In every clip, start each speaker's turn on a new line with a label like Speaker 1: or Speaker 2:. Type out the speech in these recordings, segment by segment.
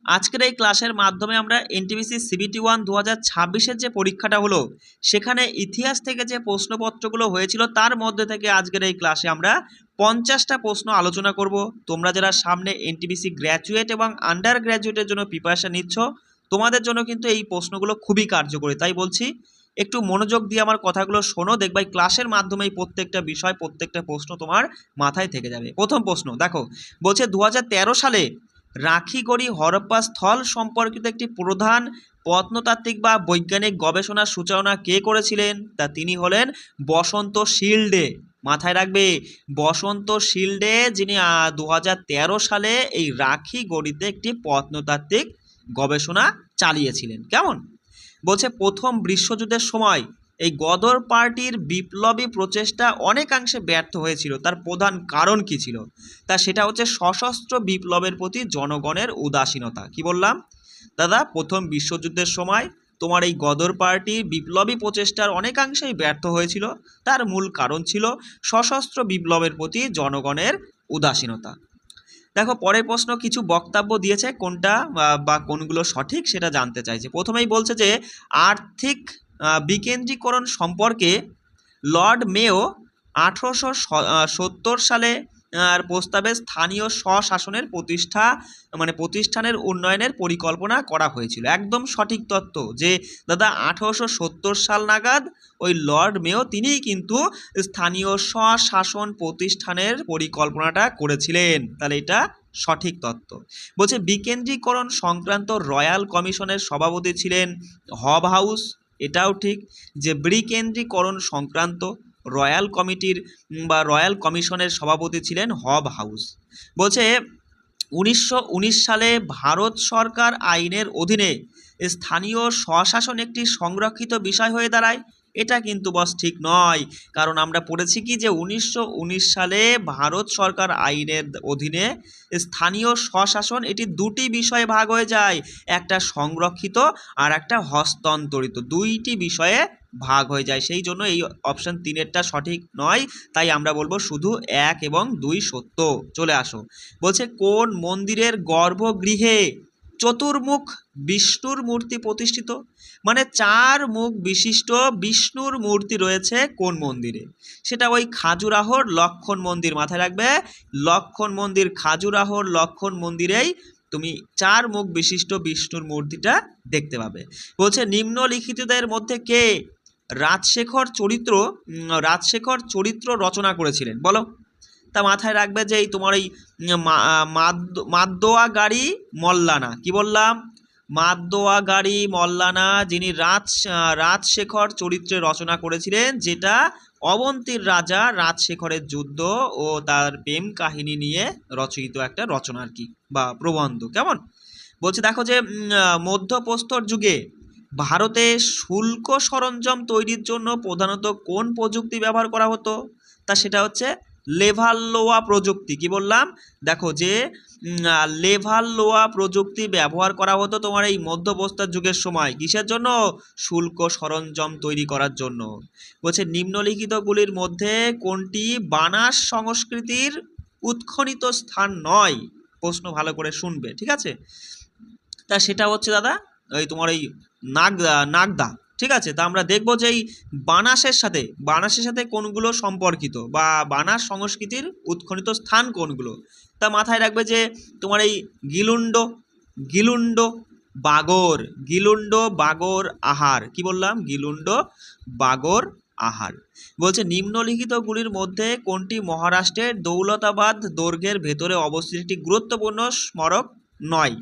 Speaker 1: আজকের এই ক্লাসের মাধ্যমে আমরা এনটিপিসি সিবিটি 1 2026-এর যে পরীক্ষাটা হলো সেখানে ইতিহাস থেকে যে প্রশ্নপত্রগুলো হয়েছিল তার মধ্যে থেকে আজকের এই ক্লাসে আমরা 50টা প্রশ্ন আলোচনা করব। তোমরা যারা সামনে এনটিপিসি গ্র্যাজুয়েট এবং আন্ডার গ্র্যাজুয়েটের জন্য প্রিপারেশন নিচ্ছ তোমাদের জন্য কিন্তু এই প্রশ্নগুলো খুবই কার্যকরী, তাই বলছি একটু মনোযোগ দিয়ে আমার কথাগুলো শোনো, দেখবা এই ক্লাসের মাধ্যমে প্রত্যেকটা বিষয় প্রত্যেকটা প্রশ্ন তোমার মাথায় থেকে যাবে। প্রথম প্রশ্ন দেখো, বলছে 2013 সালে রাখিগড়ি হরপ্পা স্থল সম্পর্কিত একটি প্রধান প্রত্নতাত্ত্বিক বা বৈজ্ঞানিক গবেষণার সূচনা কে করেছিলেন? তা তিনি হলেন বসন্ত শিল্ডে। মাথায় রাখবে, বসন্ত শিল্ডে, যিনি 2013 সালে এই রাখিগড়িতে একটি প্রত্নতাত্ত্বিক গবেষণা চালিয়েছিলেন। কেমন? বলছে প্রথম বিশ্বযুদ্ধের সময় এই গদর পার্টির বিপ্লবী প্রচেষ্টা অনেকাংশে ব্যর্থ হয়েছিল, তার প্রধান কারণ কি ছিল? তা সেটা হচ্ছে সশস্ত্র বিপ্লবের প্রতি জনগণের উদাসীনতা। কি বললাম দাদা? প্রথম বিশ্বযুদ্ধের সময় তোমার এই গদর পার্টির বিপ্লবী প্রচেষ্টার অনেকাংশেই ব্যর্থ হয়েছিল, তার মূল কারণ ছিল সশস্ত্র বিপ্লবের প্রতি জনগণের উদাসীনতা। দেখো পরের প্রশ্ন কিছু বক্তব্য দিয়েছে, কোনটা বা কোনগুলো সঠিক সেটা জানতে চাইছে। প্রথমেই বলছে যে আর্থিক বিকেন্দ্রীকরণ সম্পর্কে লর্ড মেও 1870 সালে প্রস্তাবে স্থানীয় স্বশাসনের প্রতিষ্ঠানের উন্নয়নের পরিকল্পনা করা হয়েছিল। একদম সঠিক তত্ত্ব যে দাদা 1870 সাল নাগাদ ওই লর্ড মেও তিনিই কিন্তু স্থানীয় স্বশাসন প্রতিষ্ঠানের পরিকল্পনাটা করেছিলেন। তাহলে এটা সঠিক তত্ত্ব। বলছে বিকেন্দ্রীকরণ সংক্রান্ত রয়্যাল কমিশনের সভাপতি ছিলেন হব হাউস। এটাও ঠিক যে বিকেন্দ্রীকরণ সংক্রান্ত রয়্যাল কমিটির বা রয়্যাল কমিশনের সভাপতি ছিলেন হব হাউস। বলছে 1919 সালে ভারত সরকার আইনের অধীনে স্থানীয় স্বশাসন একটি সংরক্ষিত বিষয় হয়ে দাঁড়ায়। এটা কিন্তু বস ঠিক নয়, কারণ আমরা পড়েছি কি যে 1919 সালে ভারত সরকার আইনের অধীনে স্থানীয় স্বশাসন এটি দুটি বিষয়ে ভাগ হয়ে যায়, একটা সংরক্ষিত আর একটা হস্তান্তরিত, দুইটি বিষয়ে ভাগ হয়ে যায়। সেই জন্য এই অপশন 3-এরটা সঠিক নয়, তাই আমরা বলবো শুধু 1 এবং 2 সত্য। চলে আসো, বলছে কোন মন্দিরের গর্ভগৃহে চতুর্মুখ বিষ্ণুর মূর্তি প্রতিষ্ঠিত? মানে 4 মুখ বিশিষ্ট বিষ্ণুর মূর্তি রয়েছে কোন মন্দিরে? সেটা ওই খাজুরাহোর লক্ষণ মন্দির। মাথায় রাখবে, লক্ষণ মন্দির, খাজুরাহোর লক্ষণ মন্দিরেই তুমি 4 মুখ বিশিষ্ট বিষ্ণুর মূর্তিটা দেখতে পাবে। বলছে নিম্নলিখিতদের মধ্যে কে রাজশেখর চরিত্র রচনা করেছিলেন? বলো। তা মাথায় রাখবে যে এই তোমার এই মাদ্দোয়াগাড়ি মল্লানা। কি বললাম? মাদ্দোয়াগাড়ি মল্লানা, যিনি রাজশেখর চরিত্রে রচনা করেছিলেন, যেটা অবন্তীর রাজা রাজশেখরের যুদ্ধ ও তার প্রেম কাহিনী নিয়ে রচিত একটা রচনা আর কি, বা প্রবন্ধ। কেমন? বলছে দেখো যে মধ্যপ্রস্তর যুগে ভারতে শুল্ক সরঞ্জাম তৈরির জন্য প্রধানত কোন প্রযুক্তি ব্যবহার করা হতো? তা সেটা হচ্ছে লেভাললোয়া প্রযুক্তি। কি বললাম? দেখো যে লেভাললোয়া প্রযুক্তি ব্যবহার করা হতো তোমার এই মধ্যপ্রস্তর যুগের সময়। কিসের জন্য? শুল্ক সরঞ্জাম তৈরি করার জন্য। বলছে নিম্নলিখিতগুলির মধ্যে কোনটি বানাস সংস্কৃতির উৎখনিত স্থান নয়? প্রশ্ন ভালো করে শুনবে, ঠিক আছে? তা সেটা হচ্ছে দাদা ওই তোমার এই নাগদা। ঠিক আছে, তা আমরা দেখব যে এই বানাসের সাথে কোনগুলো সম্পর্কিত বা বানাস সংস্কৃতির উৎখনিত স্থান কোনগুলো। তা মাথায় রাখবে যে তোমার এই গিলুন্ড বাগর আহার। কি বললাম? গিলুন্ড বাগর আহার। বলছে নিম্নলিখিতগুলির মধ্যে কোনটি মহারাষ্ট্রের দৌলতাবাদ দুর্গের ভেতরে অবস্থিত একটি গুরুত্বপূর্ণ স্মারক নয়?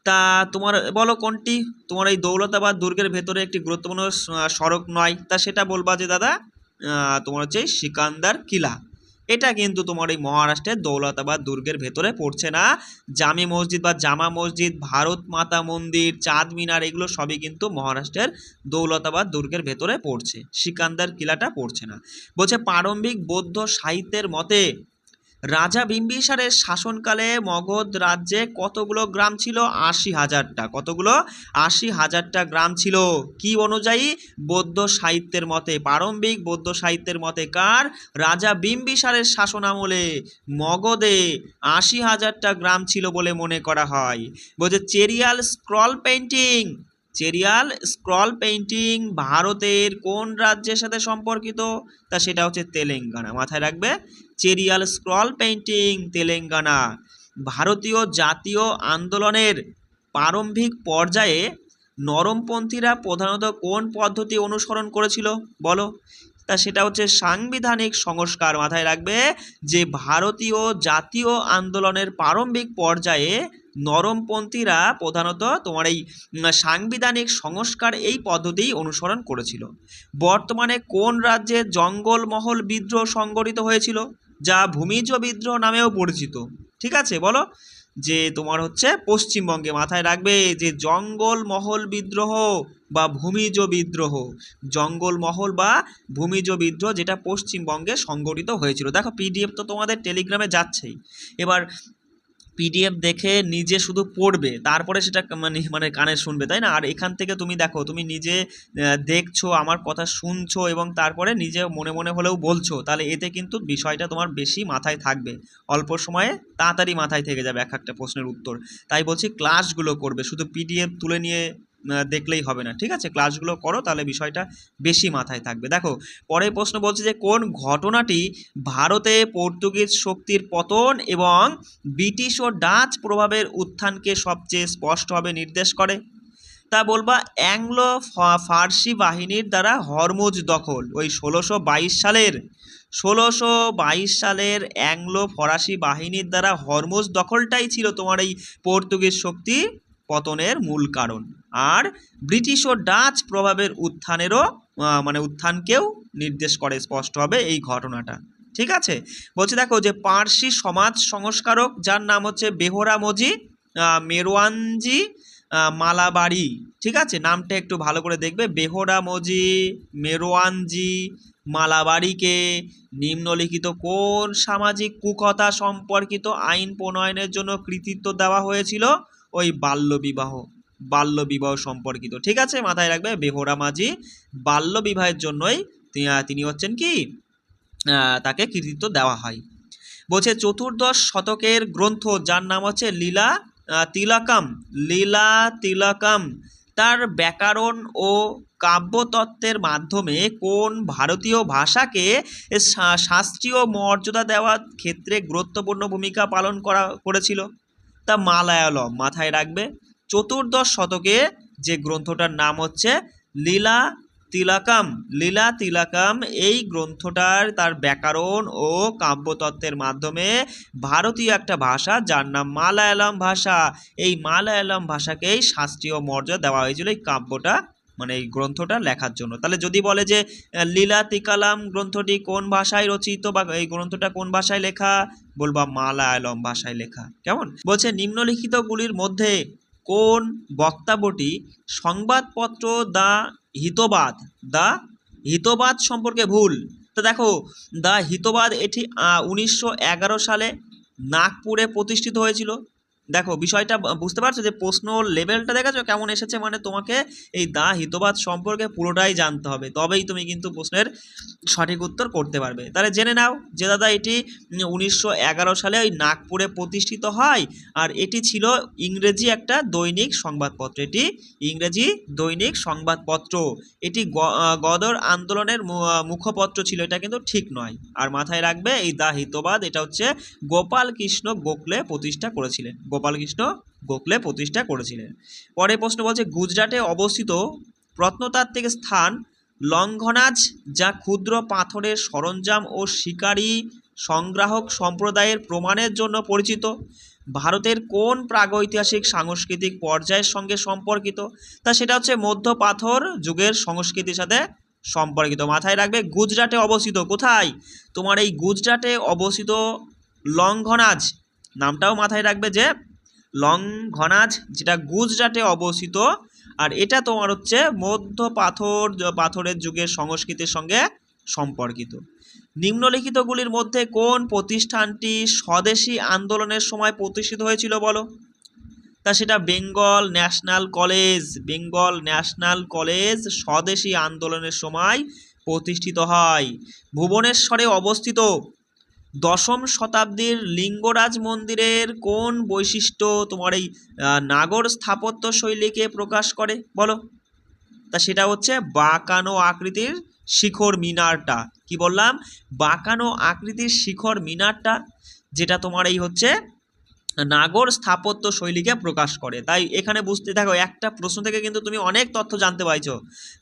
Speaker 1: তা তোমার বলো কোনটি তোমার এই দৌলতাবাদ দুর্গের ভেতরে একটি গুরুত্বপূর্ণ সড়ক নয়? তা সেটা বলবা যে দাদা তোমার হচ্ছে সিকান্দার কিলা। এটা কিন্তু তোমার এই মহারাষ্ট্রের দৌলতাবাদ দুর্গের ভেতরে পড়ছে না। জামে মসজিদ বা জামা মসজিদ, ভারত মাতা মন্দির, চাঁদ মিনার, এগুলো সবই কিন্তু মহারাষ্ট্রের দৌলতাবাদ দুর্গের ভেতরে পড়ছে, সিকান্দার কিলাটা পড়ছে না। বলছে প্রারম্ভিক বৌদ্ধ সাহিত্যের মতে রাজা বিম্বিসারের শাসনকালে মগধ রাজ্যে কতগুলো গ্রাম ছিল? ৮০,০০০টা। কতগুলো? ৮০,০০০টা গ্রাম ছিল। কি অনুযায়ী? বৌদ্ধ সাহিত্যের মতে, প্রারম্ভিক বৌদ্ধ সাহিত্যের মতে। কার? রাজা বিম্বিসারের শাসন আমলে মগধে ৮০,০০০টা গ্রাম ছিল বলে মনে করা হয়। বলছে চেরিয়াল স্ক্রল পেইন্টিং। চেরিয়াল স্ক্রল পেইন্টিং ভারতের কোন রাজ্যের সাথে সম্পর্কিত? তা সেটা হচ্ছে তেলেঙ্গানা। মাথায় রাখবে, চেরিয়াল স্ক্রল পেইন্টিং তেলেঙ্গানা। ভারতীয় জাতীয় আন্দোলনের প্রারম্ভিক পর্যায়ে নরমপন্থীরা প্রধানত কোন পদ্ধতি অনুসরণ করেছিল বলো? তা সেটা হচ্ছে সাংবিধানিক সংস্কার। মাথায় রাখবে যে ভারতীয় জাতীয় আন্দোলনের প্রারম্ভিক পর্যায়ে নরমপন্থীরা প্রধানত তোমার এই সাংবিধানিক সংস্কার এই পদ্ধতি অনুসরণ করেছিল। বর্তমানে কোন রাজ্যে জঙ্গলমহল বিদ্রোহ সংগঠিত হয়েছিল, যা ভূমিজ বিদ্রোহ নামেও পরিচিত? ঠিক আছে, বলো। যে তোমার হচ্ছে পশ্চিমবঙ্গে। মাথায় রাখবে যে জঙ্গলমহল বিদ্রোহ বা ভূমিজ বিদ্রোহ, জঙ্গলমহল বা ভূমিজ বিদ্রোহ যেটা পশ্চিমবঙ্গে সংগঠিত হয়েছিল। দেখো পিডিএফ তো তোমাদের টেলিগ্রামে যাচ্ছেই। এবার পিডিএফ দেখে নিজে শুধু পড়বে, তারপরে সেটা মানে কানে শুনবে, তাই না? আর এখান থেকে তুমি দেখো, তুমি নিজে দেখছো, আমার কথা শুনছো এবং তারপরে নিজে মনে মনে হলেও বলছো, তাহলে এতে কিন্তু বিষয়টা তোমার বেশি মাথায় থাকবে, অল্প সময়ে তাড়াতাড়ি মাথায় থেকে যাবে এক একটা প্রশ্নের উত্তর। তাই বলছি ক্লাসগুলো করবে, শুধু পিডিএফ তুলে নিয়ে দেখলেই হবে না। ঠিক আছে, ক্লাসগুলো করো, তাহলে বিষয়টা বেশি মাথায় থাকবে। দেখো পরের প্রশ্ন বলছে যে কোন ঘটনাটি ভারতে পর্তুগিজ শক্তির পতন এবং ব্রিটিশ ও ডাচ প্রভাবের উত্থানকে সবচেয়ে স্পষ্টভাবে নির্দেশ করে? তা বলবা অ্যাংলো ফার্সি বাহিনীর দ্বারা হরমুজ দখল। ওই ১৬২২ সালের অ্যাংলো ফরাসি বাহিনীর দ্বারা হরমুজ দখলটাই ছিল তোমার এই পর্তুগিজ শক্তি পতনের মূল কারণ। আর ব্রিটিশ ও ডাচ প্রভাবের উত্থানেরও উত্থানকেও নির্দেশ করে স্পষ্টভাবে এই ঘটনাটা। ঠিক আছে, বলছে দেখো যে পার্সি সমাজ সংস্কারক যার নাম হচ্ছে বেহরামজি মেরওয়ানজি মালাবারি। ঠিক আছে, নামটা একটু ভালো করে দেখবে। বেহরামজি মেরওয়ানজি মালাবারিকে নিম্নলিখিত কোন সামাজিক কুকথা সম্পর্কিত আইন প্রণয়নের জন্য কৃতিত্ব দেওয়া হয়েছিল? ওই বাল্যবিবাহ সম্পর্কিত। ঠিক আছে, মাথায় রাখবে বেহরামাজি বাল্যবিবাহের জন্যই তিনি হচ্ছেন কি তাকে কৃতিত্ব দেওয়া হয়। বলছে চতুর্দশ শতকের গ্রন্থ যার নাম হচ্ছে লীলা তিলকম তার ব্যাকরণ ও কাব্যতত্ত্বের মাধ্যমে কোন ভারতীয় ভাষাকে শাস্ত্রীয় মর্যাদা দেওয়ার ক্ষেত্রে গুরুত্বপূর্ণ ভূমিকা পালন করেছিল? তা মালায়ালম। মাথায় রাখবে চতুর্দশ শতকে যে গ্রন্থটার নাম হচ্ছে লীলা তিলকম এই গ্রন্থটার তার ব্যাকরণ ও কাব্যতত্ত্বের মাধ্যমে ভারতীয় একটা ভাষা যার নাম মালায়ালম ভাষা, এই মালায়ালম ভাষাকেই শাস্ত্রীয় মর্যাদা দেওয়া হয়েছিল এই কাব্যটা এই গ্রন্থটা লেখার জন্য। তাহলে যদি বলে যে লীলা তিলকম গ্রন্থটি কোন ভাষায় রচিত বা এই গ্রন্থটা কোন ভাষায় লেখা, বলবা মালায়ালম ভাষায় লেখা। কেমন? বলছে নিম্নলিখিতগুলির মধ্যে কোন বক্তব্যটি সংবাদপত্র দ্য হিতবাদ সম্পর্কে ভুল? তো দেখো দ্য হিতবাদ এটি 1911 সালে নাগপুরে প্রতিষ্ঠিত হয়েছিল। দেখো বিষয়টা বুঝতে পারছো যে প্রশ্ন লেভেলটা দেখাচ্ছ কেমন এসেছে, তোমাকে এই দা হিতবাদ সম্পর্কে পুরোটাই জানতে হবে, তবেই তুমি কিন্তু প্রশ্নের সঠিক উত্তর করতে পারবে। তাহলে জেনে নাও যে দাদা এটি 1911 সালে ওই নাগপুরে প্রতিষ্ঠিত হয়, আর এটি ছিল ইংরেজি একটা দৈনিক সংবাদপত্র। এটি ইংরেজি দৈনিক সংবাদপত্র, এটি গদর আন্দোলনের মুখপত্র ছিল, এটা কিন্তু ঠিক নয়। আর মাথায় রাখবে এই দা হিতবাদ এটা হচ্ছে গোপাল কৃষ্ণ গোখলে প্রতিষ্ঠা করেছিলেন। পরের প্রশ্ন বলছে গুজরাটে অবস্থিত প্রত্নতাত্ত্বিক স্থান লঙ্ঘনাজ যা ক্ষুদ্র পাথরের সরঞ্জাম ও শিকারী সংগ্রাহক সম্প্রদায়ের প্রমাণের জন্য পরিচিত ভারতের কোন প্রাগৈতিহাসিক সাংস্কৃতিক পর্যায়ের সঙ্গে সম্পর্কিত? তা সেটা হচ্ছে মধ্য পাথর যুগের সংস্কৃতির সাথে সম্পর্কিত। মাথায় রাখবে গুজরাটে অবস্থিত। কোথায়? তোমার এই গুজরাটে অবস্থিত লঙ্ঘনাজ, নামটাও মাথায় রাখবে যে লঙ্ঘনাজ যেটা গুজরাটে অবস্থিত, আর এটা তোমার হচ্ছে মধ্য পাথরের যুগের সংস্কৃতির সঙ্গে সম্পর্কিত। নিম্নলিখিতগুলির মধ্যে কোন প্রতিষ্ঠানটি স্বদেশী আন্দোলনের সময় প্রতিষ্ঠিত হয়েছিল বলো? তা সেটা বেঙ্গল ন্যাশনাল কলেজ স্বদেশী আন্দোলনের সময় প্রতিষ্ঠিত হয়। ভুবনেশ্বরে অবস্থিত দশম শতাব্দীর লিঙ্গরাজ মন্দিরের কোন বৈশিষ্ট্য তোমার এই নাগর স্থাপত্য শৈলীকে প্রকাশ করে বলো? তা সেটা হচ্ছে বাঁকানো আকৃতির শিখর মিনারটা। কি বললাম? বাঁকানো আকৃতির শিখর মিনারটা, যেটা তোমার এই হচ্ছে নাগর স্থাপত্য শৈলীকে প্রকাশ করে। তাই এখানে বুঝতে থাকো, একটা প্রশ্ন থেকে কিন্তু তুমি অনেক তথ্য জানতে পারছো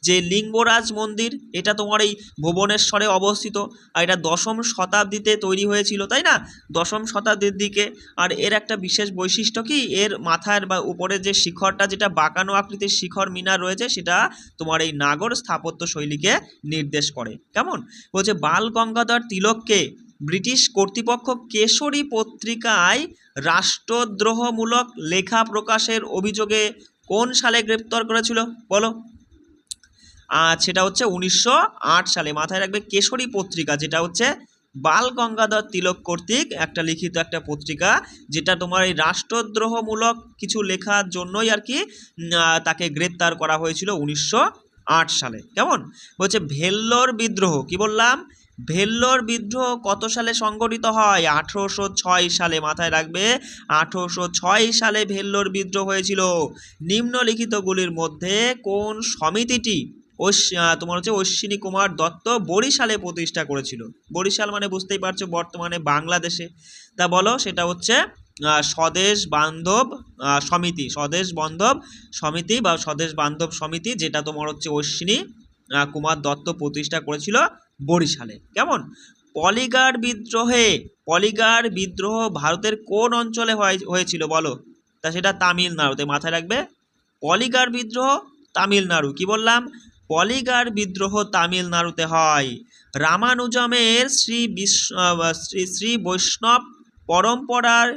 Speaker 1: যে লিঙ্গরাজ মন্দির এটা তোমার এই ভুবনেশ্বরে অবস্থিত, আর এটা দশম শতাব্দীতে তৈরি হয়েছিল, তাই না? দশম শতাব্দীর দিকে। আর এর একটা বিশেষ বৈশিষ্ট্য কি, এর মাথার বা উপরে যে শিখরটা, যেটা বাঁকানো আকৃতির শিখর মিনার রয়েছে, সেটা তোমার এই নাগর স্থাপত্য শৈলীকে নির্দেশ করে। কেমন বলছে, বাল গঙ্গাধর তিলককে ব্রিটিশ কর্তৃপক্ষ কেশরী পত্রিকায় রাষ্ট্রদ্রোহমূলক লেখা প্রকাশের অভিযোগে কোন সালে গ্রেপ্তার করেছিল বলো? সেটা হচ্ছে 1908 সালে। মাথায় রাখবে, কেশরী পত্রিকা যেটা হচ্ছে বাল গঙ্গাধর তিলক কর্তৃক একটা লিখিত একটা পত্রিকা, যেটা তোমার এই রাষ্ট্রদ্রোহমূলক কিছু লেখার জন্যই আর কি তাকে গ্রেপ্তার করা হয়েছিল 1908 সালে। কেমন বলছে, ভেল্লোর বিদ্রোহ, কি বললাম? ভেল্লোর বিদ্রোহ কত সালে সংগঠিত হয়? 1806 সালে। মাথায় রাখবে, 1806 সালে ভেল্লোর বিদ্রোহ হয়েছিল। নিম্নলিখিতগুলির মধ্যে কোন সমিতিটি তোমার হচ্ছে অশ্বিনী কুমার দত্ত বরিশালে প্রতিষ্ঠা করেছিল? বরিশাল মানে বুঝতেই পারছো বর্তমানে বাংলাদেশে। তা বলো, সেটা হচ্ছে স্বদেশ বান্ধব সমিতি বা স্বদেশ বান্ধব সমিতি, যেটা তোমার হচ্ছে অশ্বিনী কুমার দত্ত প্রতিষ্ঠা করেছিল বরিশালে। কেমন? পলিগার বিদ্রোহ ভারতের কোন অঞ্চলে হয়েছিল বলো? তা সেটা তামিলনাড়ুতে। মাথায় রাখবে, পলিগার বিদ্রোহ তামিলনাড়ু। কি বললাম? পলিগার বিদ্রোহ তামিলনাড়ুতে হয়। রামানুজমের শ্রী বৈষ্ণব পরম্পরার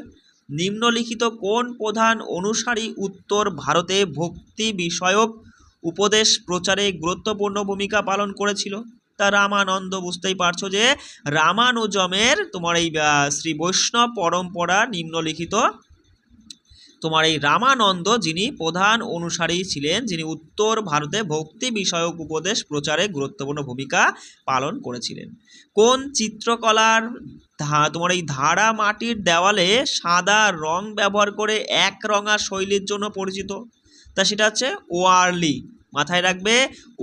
Speaker 1: নিম্নলিখিত কোন প্রধান অনুসারী উত্তর ভারতে ভক্তি বিষয়ক উপদেশ প্রচারে গুরুত্বপূর্ণ ভূমিকা পালন করেছিল? তা রামানন্দ। বুঝতেই পারছো যে রামানুজমের তোমার এই শ্রী বৈষ্ণব পরম্পরা নিম্নলিখিত তোমার এই রামানন্দ যিনি প্রধান অনুসারী ছিলেন, যিনি উত্তর ভারতে ভক্তি বিষয়ক উপদেশ প্রচারে গুরুত্বপূর্ণ ভূমিকা পালন করেছিলেন। কোন চিত্রকলার তোমার এই ধারা মাটির দেওয়ালে সাদা রং ব্যবহার করে এক রঙা শৈলীর জন্য পরিচিত? তা সেটা হচ্ছে ওয়ারলি। মাথায় রাখবে,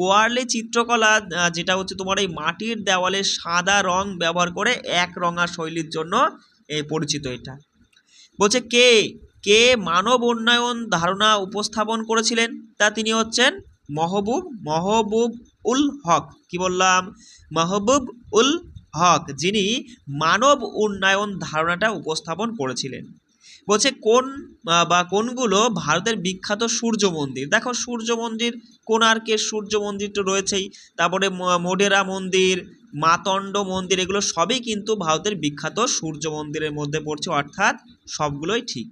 Speaker 1: ওয়ারলি চিত্রকলা যেটা হচ্ছে তোমার এই মাটির দেওয়ালে সাদা রং ব্যবহার করে এক রঙা শৈলীর জন্য পরিচিত। এটা বলছে, কে মানব উন্নয়ন ধারণা উপস্থাপন করেছিলেন? তা তিনি হচ্ছেন মাহবুব উল হক। কি বললাম? মাহবুব উল হক, যিনি মানব উন্নয়ন ধারণাটা উপস্থাপন করেছিলেন। বলছে, কোনগুলো ভারতের বিখ্যাত সূর্য মন্দির? দেখো, সূর্য মন্দির, কোণার্কের সূর্য মন্দির তো রয়েছেই, তারপরে মোঢেরা মন্দির, মাতণ্ড মন্দির, এগুলো সবই কিন্তু ভারতের বিখ্যাত সূর্য মন্দিরের মধ্যে পড়ছে, অর্থাৎ সবগুলোই ঠিক।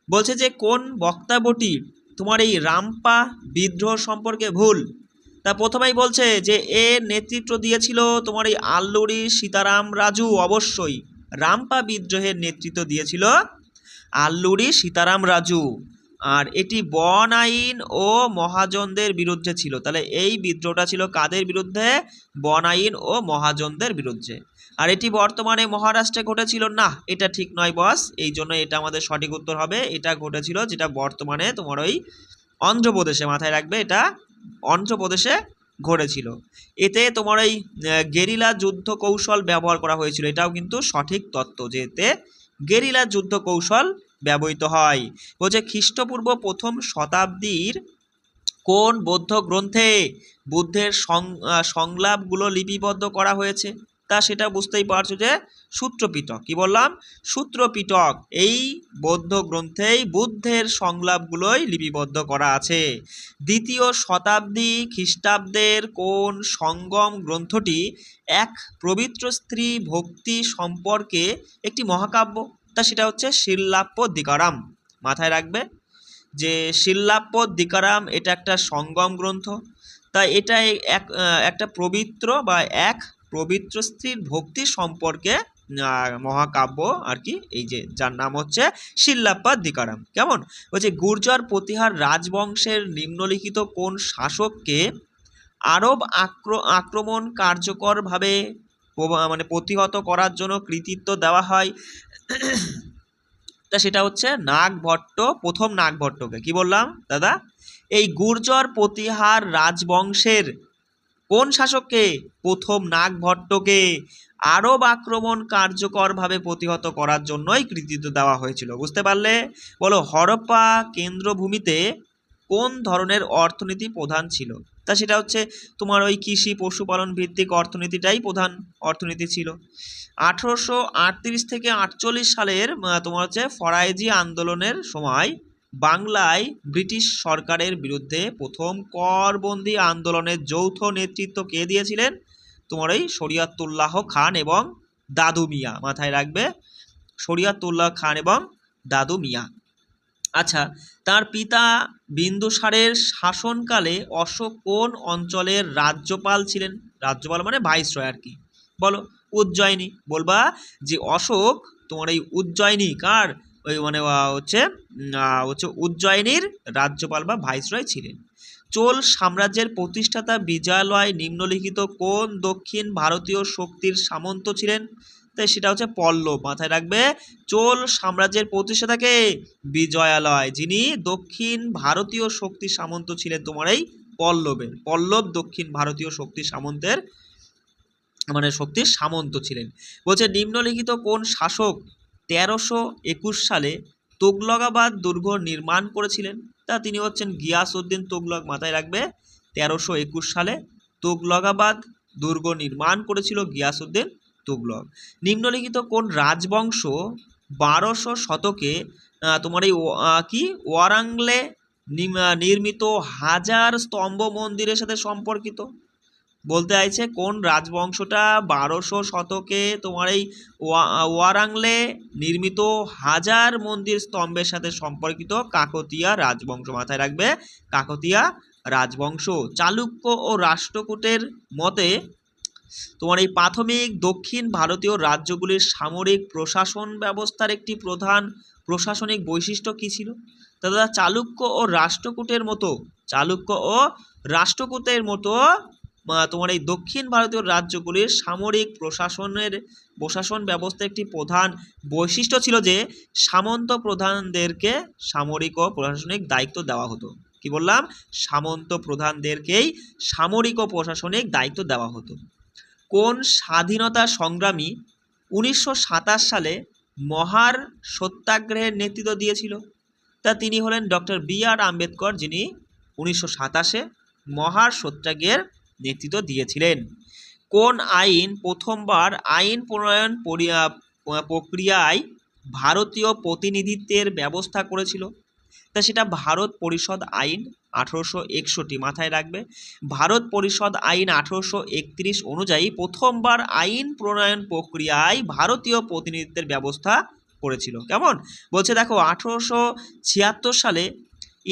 Speaker 1: বলছে যে কোন বক্তব্যটি তোমার এই রামপা বিদ্রোহ সম্পর্কে ভুল? তা প্রথমেই বলছে যে এর নেতৃত্ব দিয়েছিল তোমার এই আল্লুরি সীতারাম রাজু। অবশ্যই রামপা বিদ্রোহের নেতৃত্ব দিয়েছিল আল্লুরি সীতারাম রাজু। আর এটি বন আইন ও মহাজনদের বিরুদ্ধে ছিল। তাহলে এই বিদ্রোহটা ছিল কাদের বিরুদ্ধে? বন আইন ও মহাজনদের বিরুদ্ধে। আর এটি বর্তমানে মহারাষ্ট্রে ঘটেছিল না, এটা ঠিক নয় বস। এই জন্য এটা আমাদের সঠিক উত্তর হবে, এটা ঘটেছিল যেটা বর্তমানে তোমার ওই অন্ধ্রপ্রদেশে। মাথায় রাখবে, এটা অন্ধ্রপ্রদেশে ঘটেছিল। এতে তোমার এই গেরিলা যুদ্ধ কৌশল ব্যবহার করা হয়েছিল, এটাও কিন্তু সঠিক তত্ত্ব, যে এতে গেরিলা যুদ্ধ কৌশল ব্যবহৃত হয়। বলছে, খ্রিস্টপূর্ব প্রথম শতাব্দীর কোন বৌদ্ধ গ্রন্থে বুদ্ধের সংলাপগুলো লিপিবদ্ধ করা হয়েছে? তা সেটা বুঝতেই পারছো যে সূত্রপিটক। কি বললাম? সূত্রপিটক। এই বৌদ্ধ গ্রন্থেই বুদ্ধের সংলাপগুলোই লিপিবদ্ধ করা আছে। দ্বিতীয় শতাব্দী খ্রিস্টাব্দের কোন সঙ্গম গ্রন্থটি এক পবিত্র স্ত্রী ভক্তি সম্পর্কে একটি মহাকাব্য? তা সেটা হচ্ছে শিল্লাপ্পদ্দিকারাম। মাথায় রাখবে যে শিল্লাপ্পদ্দিকারাম এটা একটা সঙ্গম গ্রন্থ। তাই এটা একটা পবিত্র বা এক পবিত্র স্ত্রীর ভক্তি সম্পর্কে মহাকাব্য আর কি, এই যে যার নাম হচ্ছে শিল্লাপ্পাদিকারাম। কেমন বলছে, গুর্জর প্রতিহার রাজবংশের নিম্নলিখিত কোন শাসককে আরব আক্রমণ কার্যকরভাবে মানে প্রতিহত করার জন্য কৃতিত্ব দেওয়া হয়? তা সেটা হচ্ছে নাগভট্ট, প্রথম নাগভট্টকে। কি বললাম দাদা? এই গুর্জর প্রতিহার রাজবংশের কোন শাসককে? প্রথম নাগভট্টকে আরব আক্রমণ কার্যকরভাবে প্রতিহত করার জন্যই কৃতিত্ব দেওয়া হয়েছিল। বুঝতে পারলে? বলো, হরপ্পা কেন্দ্রভূমিতে কোন ধরনের অর্থনীতি প্রধান ছিল? তা সেটা হচ্ছে তোমার ওই কৃষি পশুপালন ভিত্তিক অর্থনীতিটাই প্রধান অর্থনীতি ছিল। 1838 থেকে 48 সালের তোমার হচ্ছে ফরাইজি আন্দোলনের সময় বাংলায় ব্রিটিশ সরকারের বিরুদ্ধে প্রথম করবন্দি আন্দোলনের যৌথ নেতৃত্ব কে দিয়েছিলেন? তোমার এই শরিয়তুল্লাহ খান এবং দাদু মিয়া। মাথায় রাখবে, শরিয়তুল্লাহ খান এবং দাদু মিয়া। আচ্ছা, তার পিতা বিন্দুসারের শাসনকালে অশোক কোন অঞ্চলের রাজ্যপাল ছিলেন? রাজ্যপাল মানে ভাইসরয় আর কি। বলো, উজ্জয়িনী। বলবা যে অশোক তোমার এই উজ্জয়িনী কার ওই মানে হচ্ছে উজ্জয়িনীর রাজ্যপাল বা ভাইসরয় ছিলেন। চোল সাম্রাজ্যের প্রতিষ্ঠাতা বিজয়ালয় নিম্নলিখিত কোন দক্ষিণ ভারতীয় শক্তির সামন্ত ছিলেন? তাই সেটা হচ্ছে পল্লব। মাথায় রাখবে, চোল সাম্রাজ্যের প্রতিষ্ঠাতাকে বিজয়ালয়, যিনি দক্ষিণ ভারতীয় শক্তি সামন্ত ছিলেন তোমার এই পল্লবের। পল্লব দক্ষিণ ভারতীয় শক্তি সামন্তের মানে শক্তির সামন্ত ছিলেন। বলছে, নিম্নলিখিত কোন শাসক 1321 সালে তুগলকাবাদ দুর্গ নির্মাণ করেছিলেন? তা তিনি হচ্ছেন গিয়াসউদ্দিন তুগলক। মাথায় রাখবে, 1321 সালে তুগলকাবাদ দুর্গ নির্মাণ করেছিল গিয়াসউদ্দিন তুগলক। নিম্নলিখিত কোন রাজবংশ 1200 শতকে তোমার এই কি ওয়ারাংলে নির্মিত হাজার স্তম্ভ মন্দিরের সাথে সম্পর্কিত? বলতে চাইছে কোন রাজবংশটা 1200 শতকে তোমার এই ওয়ারাংলে নির্মিত হাজার মন্দির স্তম্ভের সাথে সম্পর্কিত? কাকতীয় রাজবংশ। মাথায় রাখবে, কাকতীয় রাজবংশ। চালুক্য ও রাষ্ট্রকূটের মতে তোমার এই প্রাথমিক দক্ষিণ ভারতীয় রাজ্যগুলির সামরিক প্রশাসন ব্যবস্থার একটি প্রধান প্রশাসনিক বৈশিষ্ট্য কী ছিল? দাদা, চালুক্য ও রাষ্ট্রকূটের মতো তোমার এই দক্ষিণ ভারতীয় রাজ্যগুলির সামরিক প্রশাসন ব্যবস্থা একটি প্রধান বৈশিষ্ট্য ছিল যে সামন্ত প্রধানদেরকে সামরিক ও প্রশাসনিক দায়িত্ব দেওয়া হতো। কি বললাম? সামন্ত প্রধানদেরকেই সামরিক ও প্রশাসনিক দায়িত্ব দেওয়া হতো। কোন স্বাধীনতা সংগ্রামী 1927 সালে মহার সত্যাগ্রহের নেতৃত্ব দিয়েছিল? তা তিনি হলেন ডক্টর বি.আর. আম্বেদকর, যিনি 1927-এ মহার সত্যাগ্রহের নেতৃত্ব দিয়েছিলেন। কোন আইন প্রথমবার আইন প্রণয়ন প্রক্রিয়ায় ভারতীয় প্রতিনিধিত্বের ব্যবস্থা করেছিল? তা সেটা ভারত পরিষদ আইন 1861। মাথায় রাখবে, ভারত পরিষদ আইন 1831 অনুযায়ী প্রথমবার আইন প্রণয়ন প্রক্রিয়ায় ভারতীয় প্রতিনিধিত্বের ব্যবস্থা করেছিল। কেমন বলছে দেখো, 1876 সালে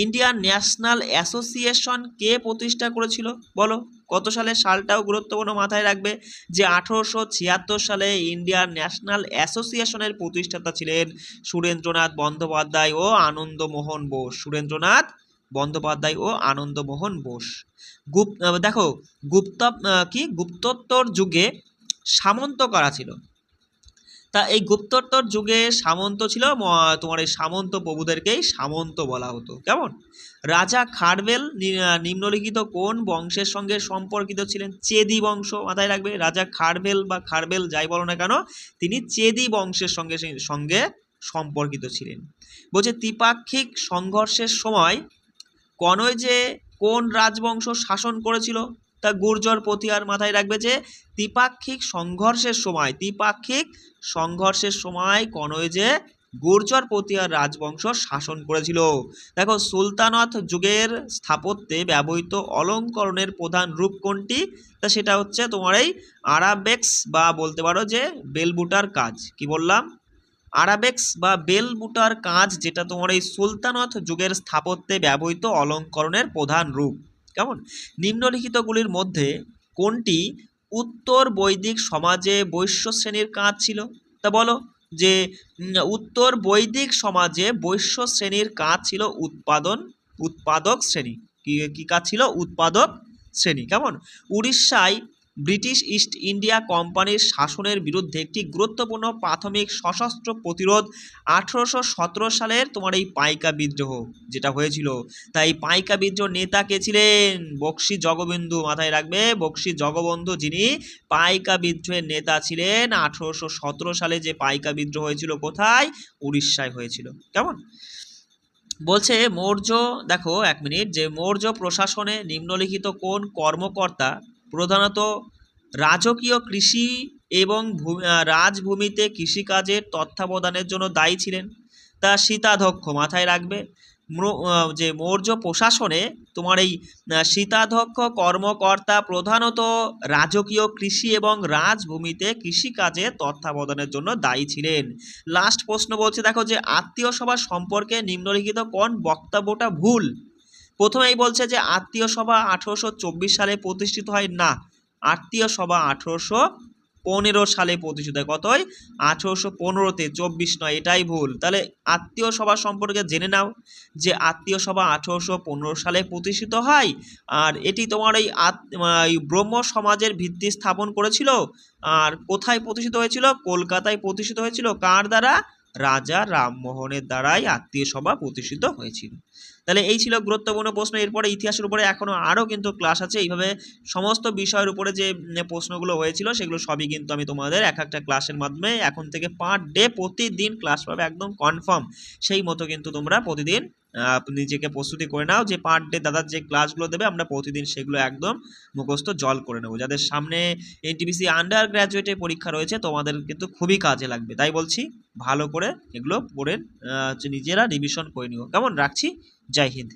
Speaker 1: ইন্ডিয়ান ন্যাশনাল অ্যাসোসিয়েশন কে প্রতিষ্ঠা করেছিল? বলো কত সালে? সালটাও গুরুত্বপূর্ণ। মাথায় রাখবে যে 1876 সালে ইন্ডিয়ান ন্যাশনাল অ্যাসোসিয়েশনের প্রতিষ্ঠাতা ছিলেন সুরেন্দ্রনাথ বন্দ্যোপাধ্যায় ও আনন্দমোহন বোস। সুরেন্দ্রনাথ বন্দ্যোপাধ্যায় ও আনন্দমোহন বোস। দেখো, গুপ্তোত্তর যুগে সামন্ত কারা ছিল? তা এই গুপ্তোত্তর যুগে সামন্ত ছিল তোমার এই সামন্ত প্রভুদেরকেই সামন্ত বলা হতো। কেমন? রাজা খারবেল নিম্নলিখিত কোন বংশের সঙ্গে সম্পর্কিত ছিলেন? চেদি বংশ। মাথায় রাখবে, রাজা খারবেল বা খারবেল যাই বলো না কেন, তিনি চেদি বংশের সঙ্গে সম্পর্কিত ছিলেন। বলছে, ত্রিপাক্ষিক সংঘর্ষের সময় কনৌজে কোন রাজবংশ শাসন করেছিল? তা গুর্জর প্রতিহার। মাথায় রাখবে যে ত্রিপাক্ষিক সংঘর্ষের সময় কনৌজে গুর্জর প্রতিহার রাজবংশ শাসন করেছিল। দেখো, সুলতানত যুগের স্থাপত্যে ব্যবহৃত অলঙ্করণের প্রধান রূপ কোনটি? তা সেটা হচ্ছে তোমার এই আরাবেক্স বা বলতে পারো যে বেলবুটার কাজ। কি বললাম? আরাবেক্স বা বেলবুটার কাজ, যেটা তোমার এই সুলতানত যুগের স্থাপত্যে ব্যবহৃত অলঙ্করণের প্রধান রূপ। কেমন? নিম্নলিখিতগুলির মধ্যে কোনটি উত্তর বৈদিক সমাজে বৈশ্য শ্রেণীর কাজ ছিল। তা বলো যে উত্তর বৈদিক সমাজে বৈশ্য শ্রেণীর কাজ ছিল উৎপাদক শ্রেণী। কি কাজ ছিল? উৎপাদক শ্রেণী। কেমন? উড়িষ্যায় ব্রিটিশ ইস্ট ইন্ডিয়া কোম্পানির শাসনের বিরুদ্ধে একটি গুরুত্বপূর্ণ প্রাথমিক সশস্ত্র প্রতিরোধ 1817 সালের তোমার এই পাইকা বিদ্রোহ যেটা হয়েছিল। তাই পাইকা বিদ্রোহ নেতা কে ছিলেন? বক্সী জগবন্ধু। মাথায় রাখবে, বক্সী জগবন্ধু যিনি পাইকা বিদ্রোহের নেতা ছিলেন। 1817 সালে যে পাইকা বিদ্রোহ হয়েছিল কোথায়? উড়িষ্যায় হয়েছিল। কেমন? বলছে মৌর্য, দেখো এক মিনিট, যে মৌর্য প্রশাসনে নিম্নলিখিত কোন কর্মকর্তা প্রধানত রাজকীয় কৃষি এবং রাজভূমিতে কৃষিকাজের তত্ত্বাবধানের জন্য দায়ী ছিলেন? তা শীতাধ্যক্ষ। মাথায় রাখবে, যে মৌর্য প্রশাসনে তোমার এই শীতাধ্যক্ষ কর্মকর্তা প্রধানত রাজকীয় কৃষি এবং রাজভূমিতে কৃষিকাজের তত্ত্বাবধানের জন্য দায়ী ছিলেন। লাস্ট প্রশ্ন বলছে, দেখো যে আত্মীয় সভা সম্পর্কে নিম্নলিখিত কোন বক্তব্যটা ভুল? প্রথমেই বলছে যে আত্মীয় সভা 1824 সালে প্রতিষ্ঠিত হয় না, আত্মীয় সভা 1815 সালে প্রতিষ্ঠিত হয়। কতই? 1815-তে, 24 নয়, এটাই ভুল। তাহলে আত্মীয় সভা সম্পর্কে জেনে নাও যে আত্মীয় সভা 1815 সালে প্রতিষ্ঠিত হয়। আর এটি তোমার এই ব্রহ্ম সমাজের ভিত্তি স্থাপন করেছিল। আর কোথায় প্রতিষ্ঠিত হয়েছিল? কলকাতায় প্রতিষ্ঠিত হয়েছিল। কার দ্বারা? রাজা রামমোহনের দ্বারাই আত্মীয় সভা প্রতিষ্ঠিত হয়েছিল। তাহলে এই ছিল গুরুত্বপূর্ণ প্রশ্ন। এরপরে ইতিহাসের উপরে এখনো আরও কিন্তু ক্লাস আছে। এইভাবে সমস্ত বিষয়ের উপরে যে প্রশ্নগুলো হয়েছিল সেগুলো সবই কিন্তু আমি তোমাদের এক একটা ক্লাসের মাধ্যমে এখন থেকে পার ডে প্রতিদিন ক্লাস পাবে, একদম কনফার্ম। সেই মতো কিন্তু তোমরা প্রতিদিন নিজেকে প্রস্তুতি করে নাও যে পার ডে দাদার যে ক্লাসগুলো দেবে আমরা প্রতিদিন সেগুলো একদম মুখস্থ জল করে নেবো। যাদের সামনে এনটিপিসি আন্ডার গ্র্যাজুয়েটের পরীক্ষা রয়েছে তোমাদের কিন্তু খুবই কাজে লাগবে। তাই বলছি ভালো করে এগুলো পড়ে নিজেরা রিভিশন করে নিও। কেমন? রাখছি। জয় হিন্দ।